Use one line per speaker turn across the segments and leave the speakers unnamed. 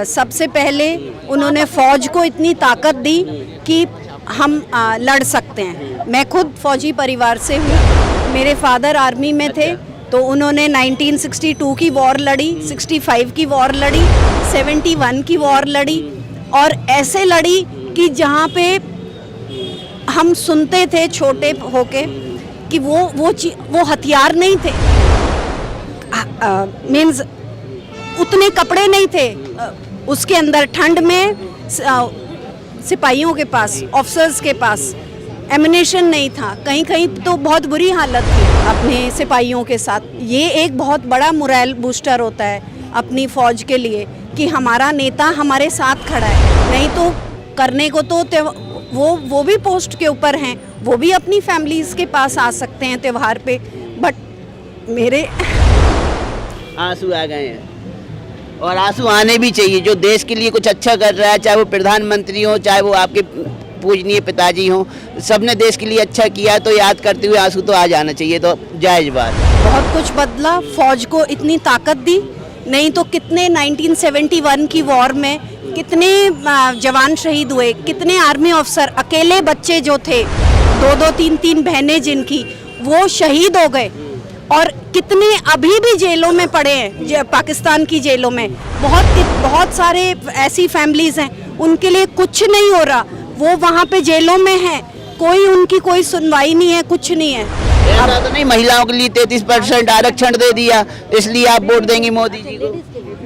सबसे पहले उन्होंने फौज को इतनी ताकत दी कि हम लड़ सकते हैं। मैं खुद फौजी परिवार से हूँ, मेरे फादर आर्मी में थे, तो उन्होंने 1962 की वॉर लड़ी, 65 की वॉर लड़ी, 71 की वॉर लड़ी, और ऐसे लड़ी कि जहाँ पे हम सुनते थे छोटे होके कि वो हथियार नहीं थे, मीन्स उतने कपड़े नहीं थे उसके अंदर। ठंड में सिपाहियों के पास, ऑफिसर्स के पास एमिनेशन नहीं था, कहीं कहीं तो बहुत बुरी हालत थी अपने सिपाहियों के साथ। ये एक बहुत बड़ा मोरल बूस्टर होता है अपनी फौज के लिए कि हमारा नेता हमारे साथ खड़ा है। नहीं तो करने को तो वो भी पोस्ट के ऊपर हैं, वो भी अपनी फैमिलीज के पास आ सकते हैं त्यौहार पे, बट मेरे
आंसू आ गए हैं। और आंसू आने भी चाहिए। जो देश के लिए कुछ अच्छा कर रहा है, चाहे वो प्रधानमंत्री हो, चाहे वो आपके पूजनीय पिताजी हों, सबने देश के लिए अच्छा किया, तो याद करते हुए आंसू तो आ जाना चाहिए, तो जायज़ बात।
बहुत कुछ बदला, फौज को इतनी ताकत दी, नहीं तो कितने 1971 की वॉर में कितने जवान शहीद हुए, कितने आर्मी ऑफिसर, अकेले बच्चे जो थे, 2-2, 3-3 बहनें जिनकी, वो शहीद हो गए। और कितने अभी भी जेलों में पड़े हैं, पाकिस्तान की जेलों में। बहुत सारे ऐसी फैमिलीज हैं उनके लिए कुछ नहीं हो रहा, वो वहाँ पे जेलों में हैं, उनकी कोई सुनवाई नहीं है, कुछ नहीं है।
ऐसा तो नहीं महिलाओं के लिए 33% आरक्षण दे दिया, इसलिए आप वोट देंगे मोदी जी को?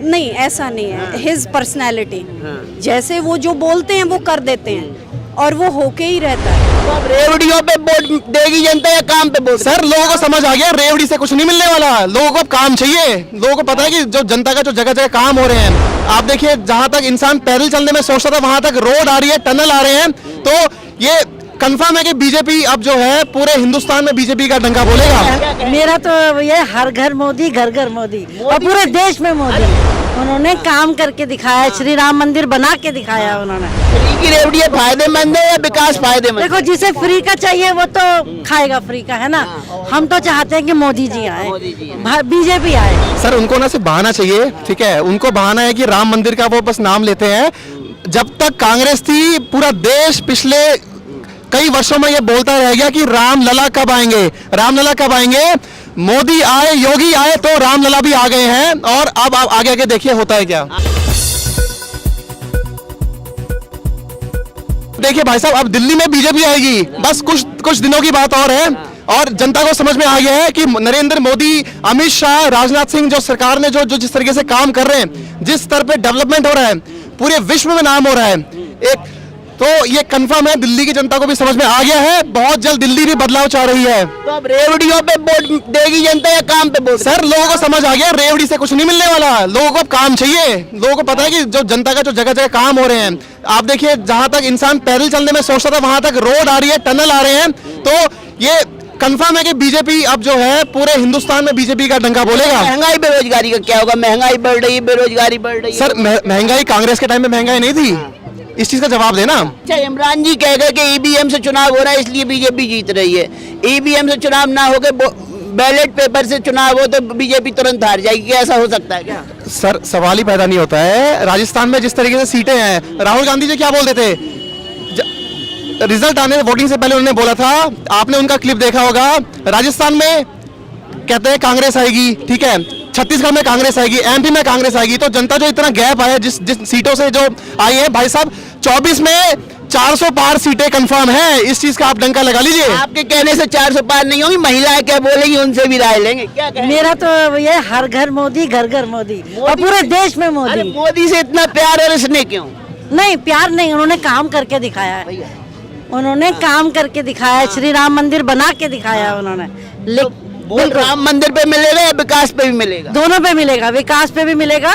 नहीं, ऐसा नहीं है। हिज पर्सनैलिटी, जैसे वो जो बोलते हैं वो कर देते हैं, और वो होके ही रहता है।
तो अब रेवड़ियों पे वोट देगी जनता या काम पे वोट?
सर, लोगों को समझ आ गया रेवड़ी से कुछ नहीं मिलने वाला, लोगों को अब काम चाहिए। लोगों को पता है कि जो जनता का जो जगह जगह काम हो रहे हैं, आप देखिए जहां तक इंसान पैदल चलने में सोचता था, वहां तक रोड आ रही है, टनल आ रहे हैं। तो ये कंफर्म है कि बीजेपी अब जो है पूरे हिंदुस्तान में बीजेपी का डंका बोलेगा।
मेरा तो ये हर घर मोदी, घर घर मोदी, और पूरे देश में मोदी। उन्होंने काम करके दिखाया, श्री राम मंदिर बना के दिखाया उन्होंने।
फ्री की रेवड़ी फायदेमंद है या विकास फायदेमंद?
देखो, जिसे फ्री का चाहिए वो तो खाएगा फ्री का, है ना। हम तो चाहते हैं कि मोदी जी आए, बीजेपी आए।
सर, उनको ना सिर्फ बहाना चाहिए, ठीक है, उनको बहाना है कि राम मंदिर का वो बस नाम लेते हैं। जब तक कांग्रेस थी, पूरा देश पिछले कई वर्षों में ये बोलता रह गया कि रामलला कब आएंगे, रामलला कब आएंगे। मोदी आए, योगी आए, तो रामलला भी आ गए हैं। और अब आप आगे आगे देखिए होता है क्या। देखिए भाई साहब, अब दिल्ली में बीजेपी आएगी, बस कुछ दिनों की बात और है। और जनता को समझ में आ गया है कि नरेंद्र मोदी, अमित शाह, राजनाथ सिंह, जो सरकार ने जो जिस तरीके से काम कर रहे हैं, जिस स्तर पे डेवलपमेंट हो रहा है, पूरे विश्व में नाम हो रहा है एक, तो ये कंफर्म है, दिल्ली की जनता को भी समझ में आ गया है। बहुत जल्द दिल्ली भी बदलाव चाह रही है।
तो अब रेवड़ियों पे वोट देगी जनता या काम पे वोट?
सर, लोगों को समझ आ गया रेवड़ी से कुछ नहीं मिलने वाला, लोगों को अब काम चाहिए। लोगों को पता है कि जो जनता का जो जगह जगह काम हो रहे हैं, आप देखिए जहां तक इंसान पैदल चलने में सोचता था, वहां तक रोड आ रही है, टनल आ रहे हैं। तो ये कंफर्म है कि बीजेपी अब जो है पूरे हिंदुस्तान में बीजेपी का डंका बोलेगा।
महंगाई बेरोजगारी का क्या होगा? महंगाई बढ़ रही है, बेरोजगारी बढ़ रही है।
सर, महंगाई कांग्रेस के टाइम में महंगाई नहीं थी, इस चीज का जवाब देना।
अच्छा, इमरान जी कह गए कि ईवीएम से चुनाव हो रहा है, इसलिए बीजेपी जीत रही है। ईवीएम से चुनाव ना होकर बैलेट पेपर से चुनाव हो तो बीजेपी तुरंत हार जाएगी, ऐसा हो सकता है क्या?
सर, सवाल ही पैदा नहीं होता है। राजस्थान में जिस तरीके से सीटें हैं, राहुल गांधी जी क्या बोलते थे, रिजल्ट आने वोटिंग से पहले उन्होंने बोला था, आपने उनका क्लिप देखा होगा, राजस्थान में कहते हैं कांग्रेस आएगी, ठीक है, छत्तीसगढ़ में कांग्रेस आएगी, एमपी में कांग्रेस आएगी। तो जनता जो इतना गैप आया जिस सीटों से जो आई है, भाई साहब 24 में 400 पार सीटें कंफर्म है। इस चीज का आप डंका लगा लीजिए।
आपके कहने से 400 पार नहीं होगी, महिलाएं क्या बोलेंगी उनसे भी राय लेंगे। क्या कहें?
मेरा तो ये हर घर मोदी, घर घर मोदी, और पूरे देश में मोदी।
मोदी से इतना प्यार और स्नेह क्यों?
नहीं, प्यार नहीं, उन्होंने काम करके दिखाया है। उन्होंने काम करके दिखाया, श्री राम मंदिर बना के दिखाया उन्होंने।
वोट राम मंदिर पे मिलेगा या विकास पे भी मिलेगा?
दोनों पे मिलेगा, विकास पे भी मिलेगा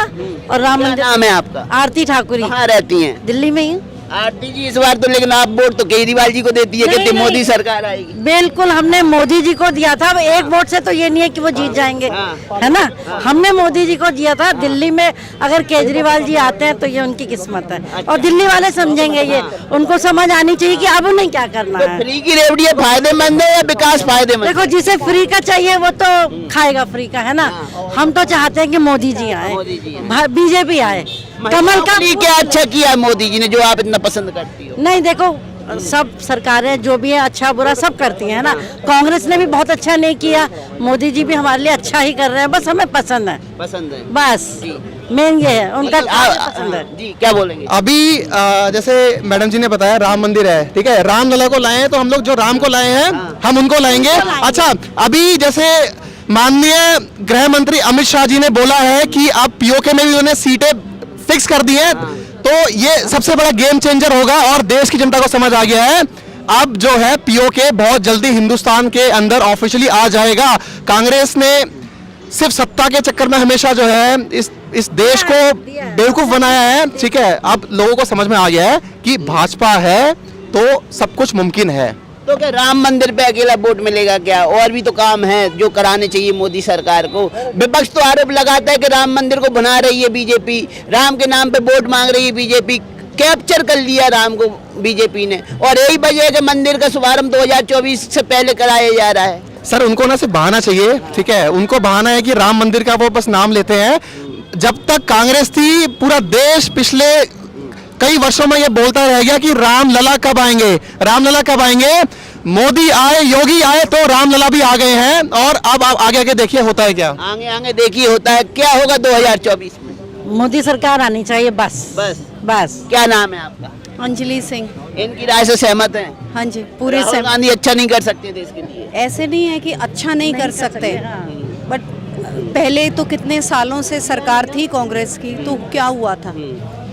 और राम मंदिर।
नाम है आपका?
आरती ठाकुरी।
कहाँ रहती हैं?
दिल्ली में ही।
आरती जी, इस बार तो लेकिन आप वोट तो केजरीवाल जी को देती है, कहते मोदी सरकार आएगी।
बिल्कुल, हमने मोदी जी को दिया था। एक वोट से तो ये नहीं है कि वो जीत जाएंगे, है ना। हमने मोदी जी को दिया था। दिल्ली में अगर केजरीवाल जी आते हैं तो ये उनकी किस्मत है, और दिल्ली वाले समझेंगे ये। उनको समझ आनी चाहिए कि अब उन्हें क्या करना है।
फ्री की रेवड़ी फायदेमंद है या विकास फायदेमंद?
देखो, जिसे फ्री का चाहिए वो तो खाएगा फ्री का, है ना। हम तो चाहते हैं कि मोदी जी आए, बीजेपी आए। कमल का
क्या अच्छा किया है मोदी जी ने जो आप इतना पसंद करती हो?
नहीं, देखो सब सरकारें जो भी है अच्छा बुरा सब करती हैं, है ना। कांग्रेस ने भी बहुत अच्छा नहीं किया, मोदी जी भी हमारे लिए अच्छा ही कर रहे हैं, बस हमें पसंद है,
पसंद है
बस मेन ये है उनका पसंद है।
जी क्या बोलेंगे?
अभी जैसे मैडम जी ने बताया राम मंदिर है, ठीक है, राम लला को लाए हैं, तो हम लोग जो राम को लाए हैं हम उनको लाएंगे। अच्छा, अभी जैसे माननीय गृह मंत्री अमित शाह जी ने बोला है कि अब पीओके में भी उन्होंने सीटें फिक्स कर दी हैं, तो ये सबसे बड़ा गेम चेंजर होगा और देश की जनता को समझ आ गया है अब जो है पीओके बहुत जल्दी हिंदुस्तान के अंदर ऑफिशियली आ जाएगा। कांग्रेस ने सिर्फ सत्ता के चक्कर में हमेशा जो है इस देश को बेवकूफ बनाया है, ठीक है। अब लोगों को समझ में आ गया है कि भाजपा है तो सब कुछ मुमकिन है।
तो क्या राम मंदिर पे अकेला वोट मिलेगा क्या? और भी तो काम है जो कराने चाहिए मोदी सरकार को। विपक्ष तो आरोप लगाता है कि राम मंदिर को बना रही है बीजेपी, राम के नाम पे वोट मांग रही है बीजेपी, कैप्चर कर लिया राम को बीजेपी ने, और यही वजह है कि मंदिर का शुभारंभ 2024 से पहले कराया जा रहा है।
सर उनको ना सिर्फ बहाना चाहिए, ठीक है, उनको बहाना है कि राम मंदिर का वो बस नाम लेते हैं। जब तक कांग्रेस थी पूरा देश पिछले कई वर्षों में ये बोलता रह गया कि राम लला कब आएंगे, राम लला कब आएंगे। मोदी आए, योगी आए तो राम लला भी आ गए हैं, और अब आप आगे आगे देखिए होता है क्या,
आगे आगे देखिए होता है क्या होगा 2024 में।
मोदी सरकार आनी चाहिए बस
बस
बस।
क्या नाम है आपका?
अंजलि सिंह।
इनकी राय से सहमत हैं?
हाँ जी, पूरे
राहुल
सहमत।
गांधी अच्छा नहीं कर सकते देश के लिए?
ऐसे नहीं है कि अच्छा नहीं कर सकते, बट पहले तो कितने सालों से सरकार थी कांग्रेस की, तो क्या हुआ था?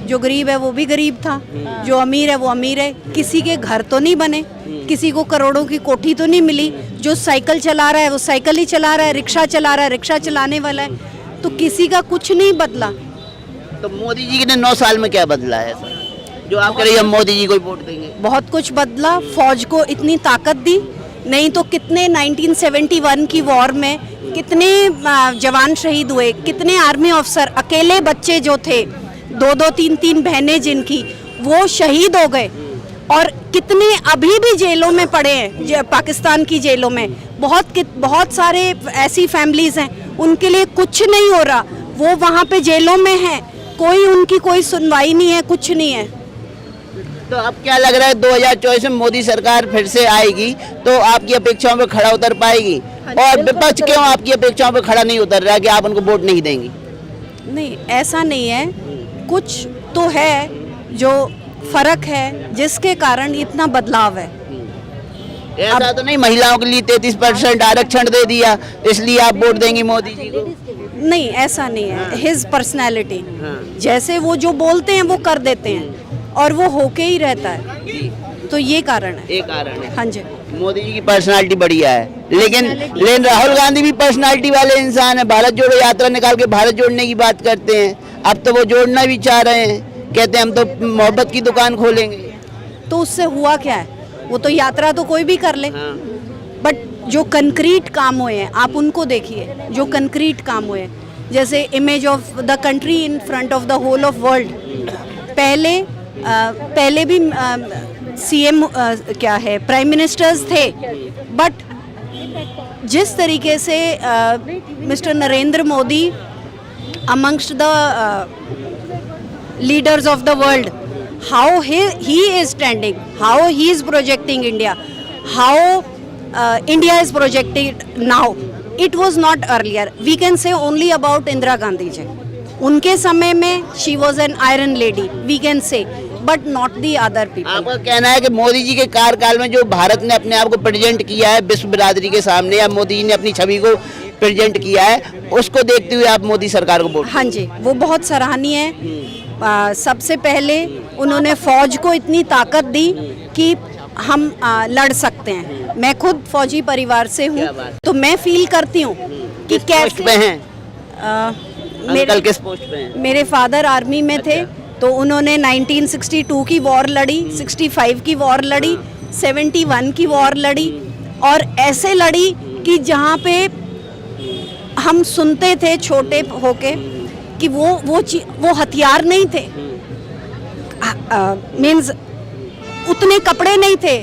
जो गरीब है वो भी गरीब था, जो अमीर है वो अमीर है। किसी के घर तो नहीं बने, किसी को करोड़ों की कोठी तो नहीं मिली। जो साइकिल चला रहा है वो साइकिल ही चला रहा है, रिक्शा चला रहा है रिक्शा चलाने वाला है, तो किसी का कुछ नहीं बदला।
तो मोदी जी ने 9 साल में क्या बदला है सर, जो आप कह रही हैं हम मोदी जी को ही वोट देंगे?
बहुत कुछ बदला। फौज को इतनी ताकत दी, नहीं तो कितने 1971 की वॉर में कितने जवान शहीद हुए, कितने आर्मी ऑफिसर, अकेले बच्चे जो थे, 2-2 3-3 बहनें जिनकी, वो शहीद हो गए। और कितने अभी भी जेलों में पड़े हैं, पाकिस्तान की जेलों में। बहुत सारे ऐसी फैमिलीज हैं उनके लिए कुछ नहीं हो रहा, वो वहाँ पे जेलों में हैं, कोई उनकी कोई सुनवाई नहीं है, कुछ नहीं है।
तो अब क्या लग रहा है 2024 में मोदी सरकार फिर से आएगी तो आपकी अपेक्षाओं पे खड़ा उतर पाएगी? और विपक्ष क्यों आपकी अपेक्षाओं पे खड़ा नहीं उतर रहा है कि आप उनको वोट नहीं देंगी?
नहीं, ऐसा नहीं है, कुछ तो है जो फर्क है जिसके कारण इतना बदलाव है।
ऐसा तो नहीं महिलाओं के लिए 33% आरक्षण दे दिया इसलिए आप वोट देंगी मोदी जी को?
नहीं, ऐसा नहीं है। हिज पर्सनैलिटी, जैसे वो जो बोलते हैं वो कर देते हैं और वो होके ही रहता है, तो ये कारण है।
एक कारण है।
हाँ जी,
मोदी जी की पर्सनालिटी बढ़िया है, लेकिन राहुल गांधी भी पर्सनालिटी वाले इंसान है। भारत जोड़ो यात्रा निकाल के भारत जोड़ने की बात करते हैं, अब तो वो जोड़ना भी चाह रहे हैं, कहते हैं हम तो मोहब्बत की दुकान खोलेंगे।
तो उससे हुआ क्या है? वो तो यात्रा तो कोई भी कर ले, बट जो कंक्रीट काम हुए हैं आप उनको देखिए, जो कंक्रीट काम हुए हैं, जैसे image of the country in front of the whole of world. पहले भी सीएम क्या है, प्राइम मिनिस्टर्स थे, बट जिस तरीके से mister Narendra Modi amongst the leaders of the world, how he is standing, how he is projecting India, how India is projected now. It was not earlier. We can say only about Indira Gandhi ji. उनके समय में she was an iron lady, we can say, but not the other people.
आपका कहना है कि मोदी जी के कार्यकाल में जो भारत ने अपने आप को प्रेजेंट किया है विश्व बिरादरी के सामने, या मोदी जी ने अपनी छवि को प्रेजेंट किया है, उसको देखते हुए आप मोदी सरकार को वोट?
हाँ जी, वो बहुत सराहनीय है। सबसे पहले उन्होंने फौज को इतनी ताकत दी कि हम लड़ सकते हैं। मैं खुद फौजी परिवार से हूँ, तो मैं फील करती हूँ कि कैसे
पे हैं? अंकल किस पोस्ट पे हैं?
मेरे फादर आर्मी में थे, तो उन्होंने 1962 की वॉर लड़ी, 65 की वॉर लड़ी, 71 की वॉर लड़ी, और ऐसे लड़ी कि जहाँ पे हम सुनते थे छोटे होके कि वो हथियार नहीं थे, मीन्स उतने कपड़े नहीं थे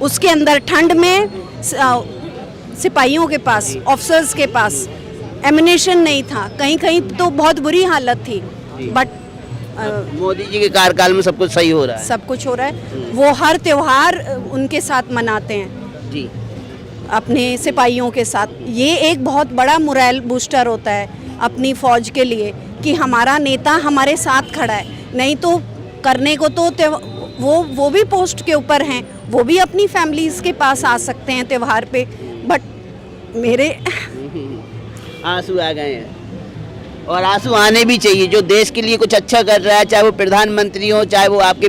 उसके अंदर, ठंड में सिपाहियों के पास, ऑफिसर्स के पास एमिनेशन नहीं था, कहीं कहीं तो बहुत बुरी हालत थी, बट
मोदी जी के कार्यकाल में सब कुछ सही हो रहा है।
सब कुछ हो रहा है। वो हर त्योहार उनके साथ मनाते हैं,
जी
अपने सिपाहियों के साथ। ये एक बहुत बड़ा मोरल बूस्टर होता है अपनी फौज के लिए कि हमारा नेता हमारे साथ खड़ा है। नहीं तो करने को तो वो भी पोस्ट के ऊपर हैं, वो भी अपनी फैमिलीज के पास आ सकते हैं त्योहार पे, बट मेरे
आंसू आ गए हैं और आंसू आने भी चाहिए। जो देश के लिए कुछ अच्छा कर रहा है, चाहे वो प्रधानमंत्री हो, चाहे वो आपके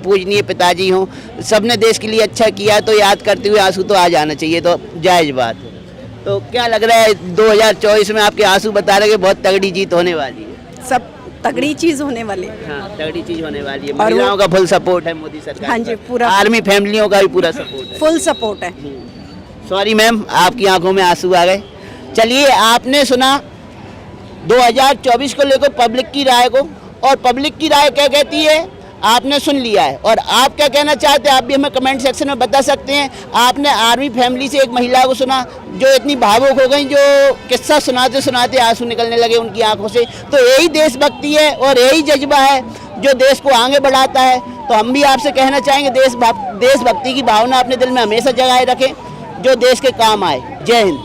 पूजनीय पिताजी हों, सबने देश के लिए अच्छा किया, तो याद करते हुए आंसू तो आ जाना चाहिए, तो जायज़ बात है। तो क्या लग रहा है 2024 में आपके आंसू बता रहे हैं कि बहुत तगड़ी जीत होने वाली है?
सब तगड़ी चीज़ होने वाली है।
हाँ, तगड़ी चीज होने वाली है।
और
महिलाओं का फुल सपोर्ट है मोदी सरकार
हाँ जी,
का।
पूरा।
आर्मी फैमिलियों का भी पूरा सपोर्ट है।
फुल सपोर्ट है।
सॉरी मैम, आपकी आंखों में आंसू आ गए। चलिए, आपने सुना 2024 को लेकर पब्लिक की राय को, और पब्लिक की राय क्या कहती है आपने सुन लिया है। और आप क्या कहना चाहते हैं आप भी हमें कमेंट सेक्शन में बता सकते हैं। आपने आर्मी फैमिली से एक महिला को सुना जो इतनी भावुक हो गई, जो किस्सा सुनाते सुनाते आंसू निकलने लगे उनकी आंखों से। तो यही देशभक्ति है और यही जज्बा है जो देश को आगे बढ़ाता है। तो हम भी आपसे कहना चाहेंगे देशभक्ति की भावना अपने दिल में हमेशा जगाए रखें, जो देश के काम आए। जय हिंद।